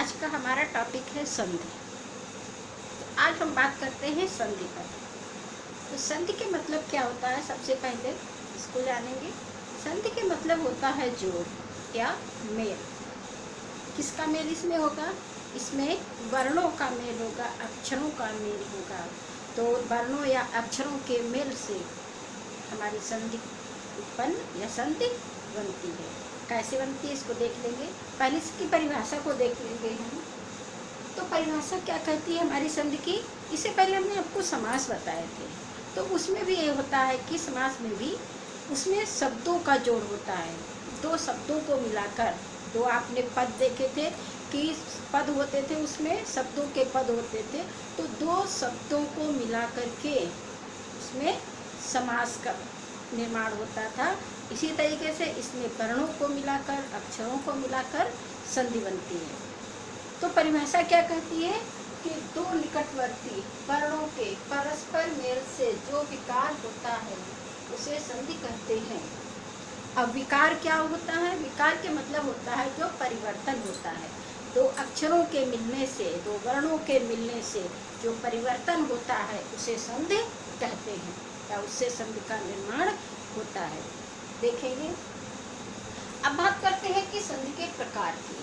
आज का हमारा टॉपिक है संधि। तो आज हम बात करते हैं संधि पर। तो संधि के मतलब क्या होता है, सबसे पहले इसको जानेंगे। संधि के मतलब होता है जोड़ या मेल। किसका मेल इसमें होगा? इसमें वर्णों का मेल होगा, अक्षरों का मेल होगा। तो वर्णों या अक्षरों के मेल से हमारी संधि उत्पन्न या संधि बनती है। कैसे बनती है इसको देख लेंगे। पहले इसकी परिभाषा को देख लेंगे हम। तो परिभाषा क्या कहती है हमारी संधि की? इससे पहले हमने आपको समास बताए थे, तो उसमें भी ये होता है कि समास में भी उसमें शब्दों का जोड़ होता है। दो शब्दों को मिलाकर, दो आपने पद देखे थे कि पद होते थे, उसमें शब्दों के पद होते थे। तो दो शब्दों को मिला करके उसमें समास का निर्माण होता था। इसी तरीके से इसमें वर्णों को मिलाकर, अक्षरों को मिलाकर संधि बनती है। तो परिभाषा क्या कहती है कि दो निकटवर्ती वर्णों के परस्पर मेल से जो विकार होता है उसे संधि कहते हैं। अब विकार क्या होता है? विकार के मतलब होता है जो परिवर्तन होता है। दो अक्षरों के मिलने से, दो वर्णों के मिलने से जो परिवर्तन होता है उसे संधि कहते हैं, या उससे संधि का निर्माण होता है। देखेंगे। अब बात करते हैं कि संधि के प्रकार की।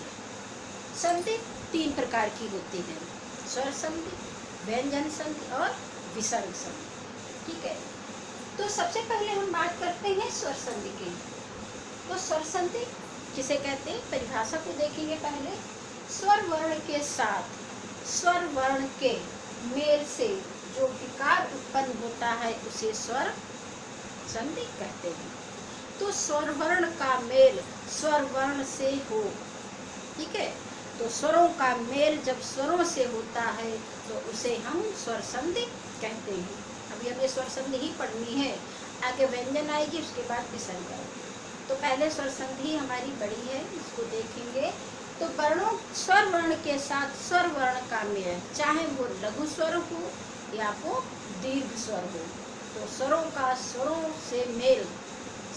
संधि तीन प्रकार की होती है: स्वर संधि, व्यंजन संधि और विसर्ग संधि। ठीक है। तो सबसे पहले हम बात करते हैं स्वर संधि की। तो स्वर संधि किसे कहते हैं, परिभाषा को देखेंगे पहले। स्वर वर्ण के साथ स्वर वर्ण के मेल से जो विकार उत्पन्न होता है उसे स्वर संधि कहते हैं। तो स्वर वर्ण का मेल स्वर वर्ण से हो, ठीक है। तो स्वरों का मेल जब स्वरों से होता है तो उसे हम स्वर संधि कहते हैं। अभी हमें स्वर संधि ही पढ़नी है, आगे व्यंजन आएगी, उसके बाद विसर्ग आएगी। तो पहले स्वर संधि हमारी बड़ी है, इसको देखेंगे। तो वर्णों, स्वर वर्ण के साथ स्वर वर्ण का मेल, चाहे वो लघु स्वर हो या वो दीर्घ स्वर हो, तो स्वरों का स्वरों से मेल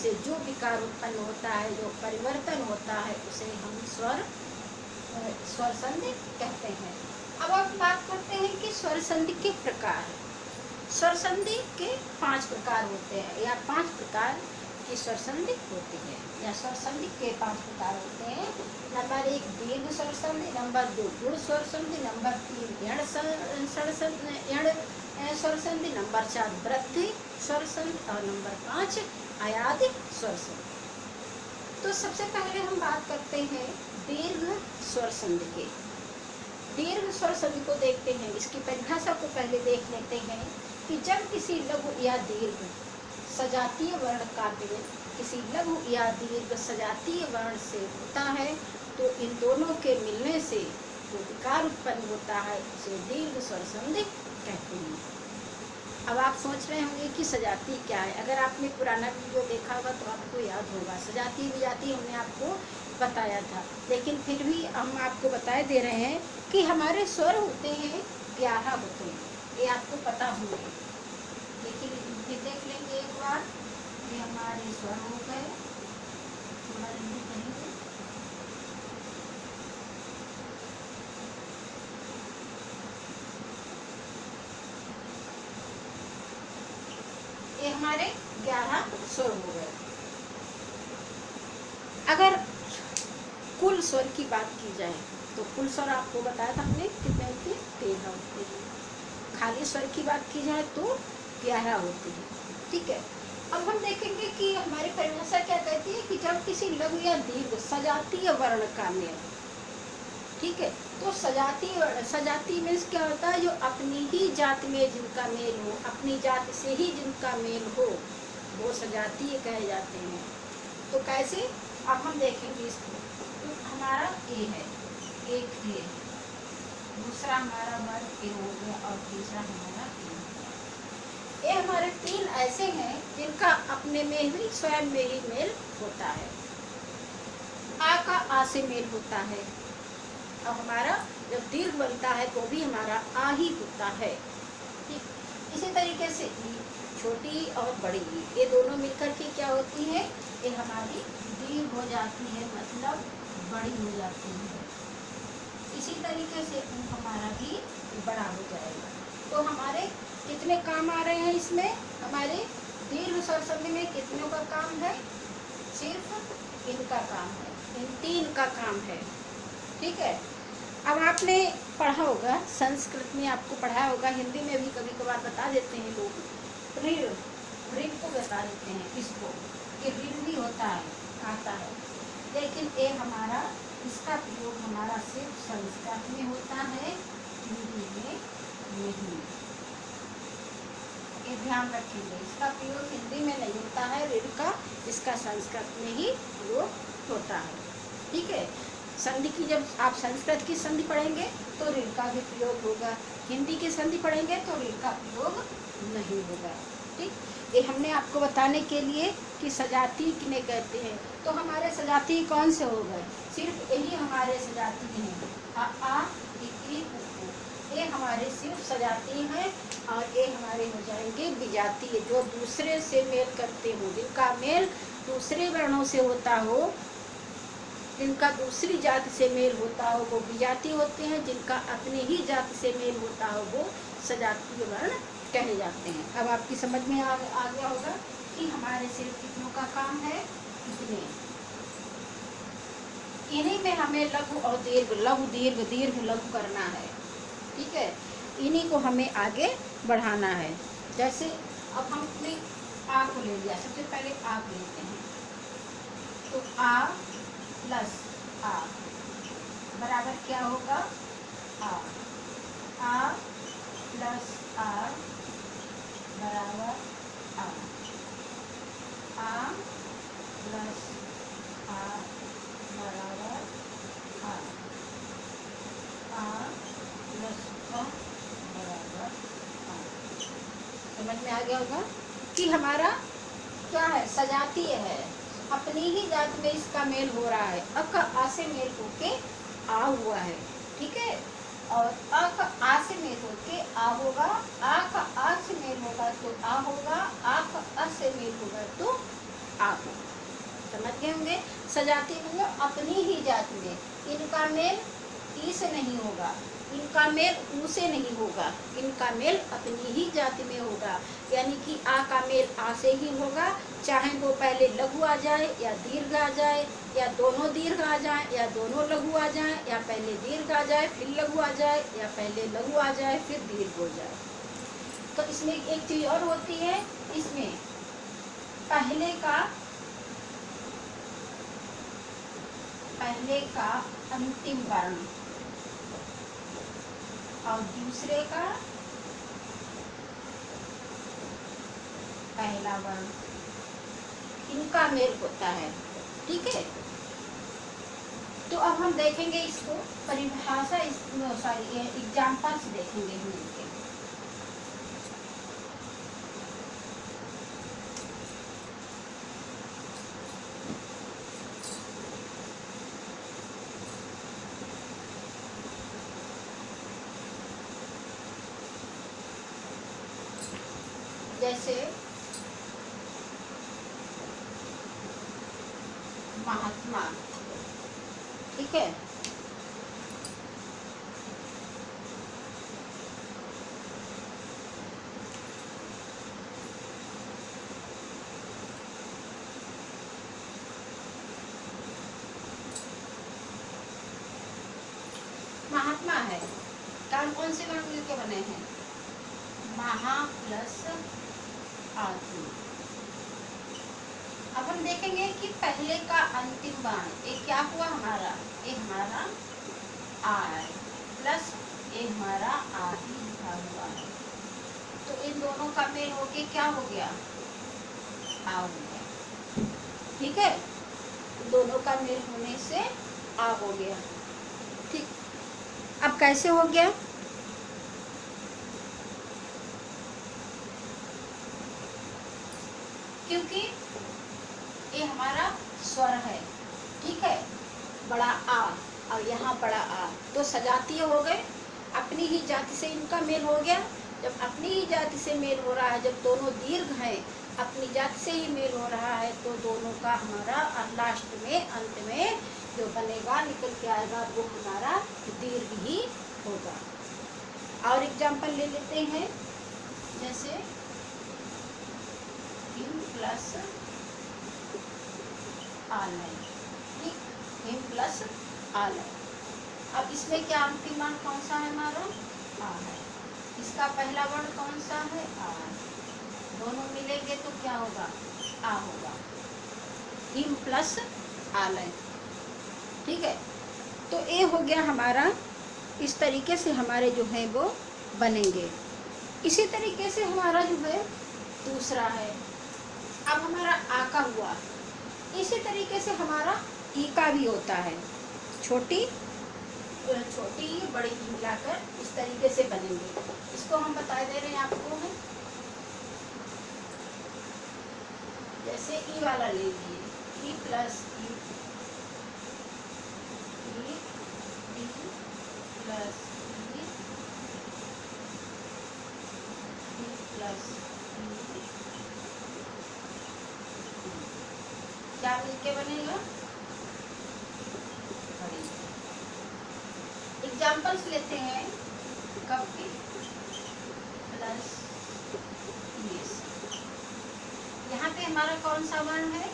से जो विकार उत्पन्न होता है, जो परिवर्तन होता है, उसे हम स्वर संधि कहते हैं। अब हम बात करते हैं कि स्वर संधि के प्रकार। स्वर संधि के 5 प्रकार होते हैं, या 5 प्रकार की स्वर संधि होती है, या स्वर संधि के 5 प्रकार होते हैं। नंबर 1 दीर्घ स्वर संधि, नंबर 2 गुण स्वर संधि, नंबर 3 यण स्वर संधि, नंबर 4 वृद्धि स्वर संधि और नंबर 5 अयादि स्वर संधि। तो सबसे पहले हम बात करते हैं दीर्घ स्वर संधि के। दीर्घ स्वर संधि को देखते हैं, इसकी परिभाषा को पहले देख लेते हैं कि जब किसी लघु या दीर्घ सजातीय वर्ण का मेल किसी लघु या दीर्घ सजातीय वर्ण से होता है तो इन दोनों के मिलने से जो विकार उत्पन्न होता है उसे दीर्घ स्वर संधि कहते हैं। अब आप सोच रहे होंगे कि सजाती क्या है। अगर आपने पुराना वीडियो देखा होगा तो आपको याद होगा, सजाती विजाती हमने आपको बताया था, लेकिन फिर भी हम आपको बताए दे रहे हैं कि हमारे स्वर होते हैं 11 होते हैं, ये आपको पता होंगे। लेकिन फिर देख लेंगे एक बार, ये हमारे स्वर हो गए, थोड़ा जल्दी करेंगे। ये हमारे 11 स्वर हो गए। अगर कुल स्वर की बात की जाए तो कुल स्वर आपको बताया था हमने कितने होते हैं, 13 होते हैं। खाली स्वर की बात की जाए तो 11 होते हैं। ठीक है। अब हम देखेंगे कि हमारी परिभाषा क्या कहती है कि जब किसी लघु या दीर्घ सजातीय वर्ण का मेल, ठीक है, तो सजाती मीन्स क्या होता है, जो अपनी ही जात में जिनका मेल हो, अपनी जात से ही जिनका मेल हो, वो सजातीय कहे जाते हैं। तो कैसे, अब हम देखेंगे इसको। तो हमारा ए है, एक ए, दूसरा हमारा वर्ग ए हो गया और तीसरा हमारा ए हो गया। ये हमारे 3 ऐसे हैं जिनका अपने में ही स्वयं में ही मेल होता है। आ का आ से मेल होता है, और हमारा जब दीर्घ बनता है तो भी हमारा आ ही होता है। ठीक। इसी तरीके से छोटी और बड़ी, ये दोनों मिलकर के क्या होती है, ये हमारी दीर्घ हो जाती है, मतलब बड़ी हो जाती है। इसी तरीके से ऊ हमारा भी बड़ा हो जाएगा। तो हमारे कितने काम आ रहे हैं इसमें, हमारे दीर्घ स्वर संधि में कितनों का काम है, सिर्फ इनका काम है, इन 3 का काम है। ठीक है। अब आपने पढ़ा होगा, संस्कृत में आपको पढ़ाया होगा, हिंदी में भी कभी कभार बता देते हैं लोग, ऋण, ऋण को बता देते हैं इसको कि ऋण भी होता है, आता है, लेकिन ये हमारा, इसका प्रयोग हमारा सिर्फ संस्कृत में होता है, हिंदी में नहीं। ये ध्यान रखेंगे, इसका प्रयोग हिंदी में नहीं होता है ऋण का, इसका संस्कृत में ही प्रयोग होता है। ठीक है। संधि की, जब आप संस्कृत की संधि पढ़ेंगे तो ऋण का भी प्रयोग होगा, हिंदी की संधि पढ़ेंगे तो ऋण का प्रयोग नहीं होगा। ठीक, ये हमने आपको बताने के लिए कि सजाती किन्हें कहते हैं। तो हमारे सजाती कौन से हो गए, सिर्फ यही हमारे सजाती हैं, आ इ उ, ये हमारे सिर्फ सजाती हैं, और ये हमारे हो जाएंगे विजाती, जो दूसरे से मेल करते हो, जिनका मेल दूसरे वर्णों से होता हो, जिनका दूसरी जाति से मेल होता हो, वो विजाती होते हैं, जिनका अपनी ही जाति से मेल होता हो वो सजातीय वर्ण कहे जाते हैं। अब आपकी समझ में आ गया होगा कि हमारे सिर्फ कितनों का काम है, कितने, इन्हीं में हमें लघु और दीर्घ, लघु दीर्घ, दीर्घ लघु करना है। ठीक है, इन्हीं को हमें आगे बढ़ाना है। जैसे अब हमने आ को ले लिया, सबसे पहले आ को लेते हैं, तो आ प्लस आ बराबर क्या होगा, आ प्लस आ बराबर आ प्लस आ बराबर आ प्लस आ बराबर आ। समझ में आ गया होगा कि हमारा क्या है, सजातीय है, अपनी ही जात में इसका मेल हो रहा है, अ का आ से मेल होके आ हुआ है। ठीक है, और अ का आ से मेल होके आ होगा, आ का आ से मेल होगा तो आ होगा, आ का अ से मेल होगा तो आ होगा। समझ गए होंगे, सजाती मतलब अपनी ही जात में, इनका मेल ई से नहीं होगा, इनका मेल ऊ से नहीं होगा, इनका मेल अपनी ही जाति में होगा। यानी कि आ का मेल आ से ही होगा, चाहे वो पहले लघु आ जाए या दीर्घ आ जाए, या दोनों दीर्घ आ जाए या दोनों लघु आ जाए, या पहले दीर्घ आ जाए फिर लघु आ जाए, या पहले लघु आ जाए फिर दीर्घ हो जाए। तो इसमें एक चीज और होती है, इसमें पहले का अंतिम वर्ण और दूसरे का पहला वर्ण, इनका मेल होता है। ठीक है, तो अब हम देखेंगे इसको परिभाषा, सॉरी एग्जाम्पल्स देखेंगे हम इनके। जैसे महात्मा, ठीक है, महात्मा है, कौन से वर्ण मिलके बने हैं, महा प्लस आत्मा। अब हम देखेंगे कि पहले का अंतिम वर्ण ये क्या हुआ हमारा, ये हमारा आ है, प्लस ये हमारा आ ही लिखा हुआ है, तो इन दोनों का मेल होके क्या हो गया, आ हो गया। ठीक है, दोनों का मेल होने से आ हो गया। ठीक, अब कैसे हो गया, क्योंकि ये हमारा स्वर है। ठीक है, बड़ा आ और यहाँ बड़ा आ, तो सजातीय हो गए, अपनी ही जाति से इनका मेल हो गया। जब अपनी ही जाति से मेल हो रहा है, जब दोनों दीर्घ हैं, अपनी जाति से ही मेल हो रहा है, तो दोनों का हमारा लास्ट में, अंत में जो बनेगा निकल के आएगा वो हमारा दीर्घ ही होगा। और एग्जाम्पल ले लेते हैं, जैसे हिम प्लस आलय, ठीक, हिम प्लस आलय। अब इसमें क्या अंतिम मान कौन सा है हमारा? आ है। इसका पहला वर्ण कौन सा है? आ। दोनों मिलेंगे तो क्या होगा? आ होगा। हिम प्लस आलय, ठीक है। तो ये हो गया हमारा, इस तरीके से हमारे जो है वो बनेंगे। इसी तरीके से हमारा जो है दूसरा है, अब हमारा आ का हुआ। इसी तरीके से हमारा ई का भी होता है, छोटी बड़ी मिलाकर इस तरीके से बनेंगे। इसको हम बता दे रहे हैं आपको है, जैसे ई वाला ले लीजिए, E plus E plus plus क्या मिलके बनेगा? एग्जाम्पल्स लेते हैं कब के, प्लस यहाँ पे हमारा कौन सा वर्ण है?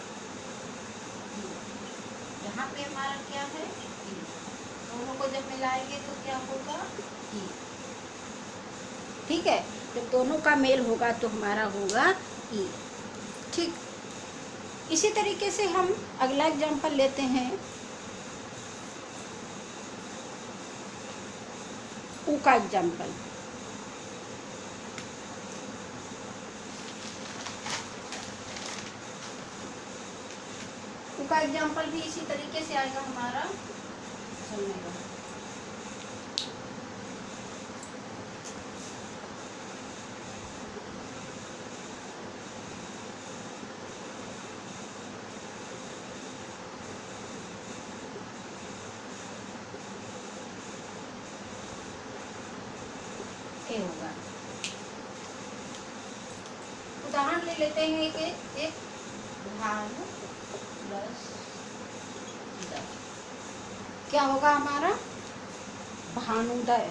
यहाँ पे हमारा क्या है? दोनों को जब मिलाएंगे तो क्या होगा? ई, ठीक है। जब दोनों का मेल होगा तो हमारा होगा ई, ठीक। इसी तरीके से हम अगला एग्जाम्पल लेते हैं, ऊ का एग्जाम्पल। ऊ का एग्जाम्पल भी इसी तरीके से आएगा हमारा, चलने होगा। उदाहरण ले लेते हैं कि एक भानु प्लस दय, क्या होगा हमारा? भानुदय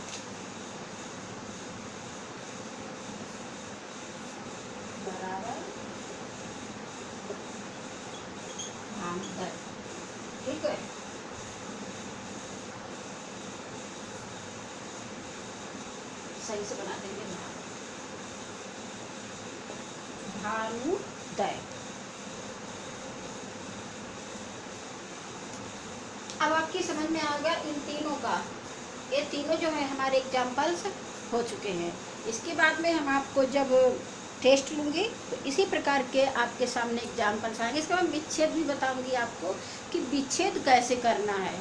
बराबर भानुदय, ठीक है। सही से बना देंगे, भानुदय। अब आपकी समझ में आ गया इन तीनों का, ये तीनों जो है हमारे एग्जाम्पल्स हो चुके हैं। इसके बाद में हम आपको जब टेस्ट लूँगी तो इसी प्रकार के आपके सामने एग्जाम्पल्स आएंगे। इसके बाद विच्छेद भी बताऊंगी आपको कि विच्छेद कैसे करना है,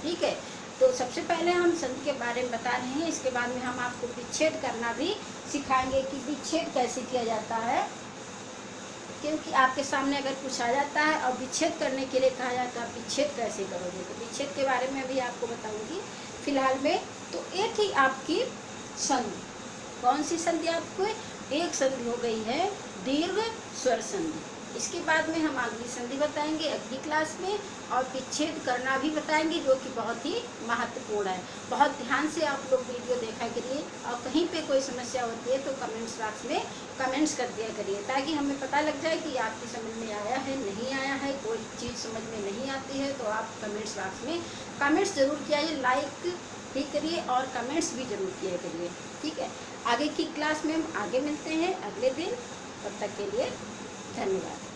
ठीक है। तो सबसे पहले हम संधि के बारे में बता रहे हैं, इसके बाद में हम आपको विच्छेद करना भी सिखाएंगे कि विच्छेद कैसे किया जाता है। क्योंकि आपके सामने अगर पूछा जाता है और विच्छेद करने के लिए कहा जाता है विच्छेद कैसे करोगे, तो विच्छेद के बारे में भी आपको बताऊंगी फिलहाल में। तो ये थी आपकी संधि। कौन सी संधि? आपको एक संधि हो गई है दीर्घ स्वर संधि। इसके बाद में हम अगली संधि बताएंगे अगली क्लास में, और विच्छेद करना भी बताएंगे, जो कि बहुत ही महत्वपूर्ण है। बहुत ध्यान से आप लोग वीडियो देखा करिए, और कहीं पे कोई समस्या होती है तो कमेंट्स बॉक्स में कमेंट्स कर दिया करिए, ताकि हमें पता लग जाए कि आपकी समझ में आया है नहीं आया है। कोई चीज़ समझ में नहीं आती है तो आप कमेंट्स बॉक्स में कमेंट्स ज़रूर किया, लाइक भी करिए और कमेंट्स भी ज़रूर किया करिए, ठीक है। आगे की क्लास में हम आगे मिलते हैं अगले दिन, तब तक के लिए धन्यवाद।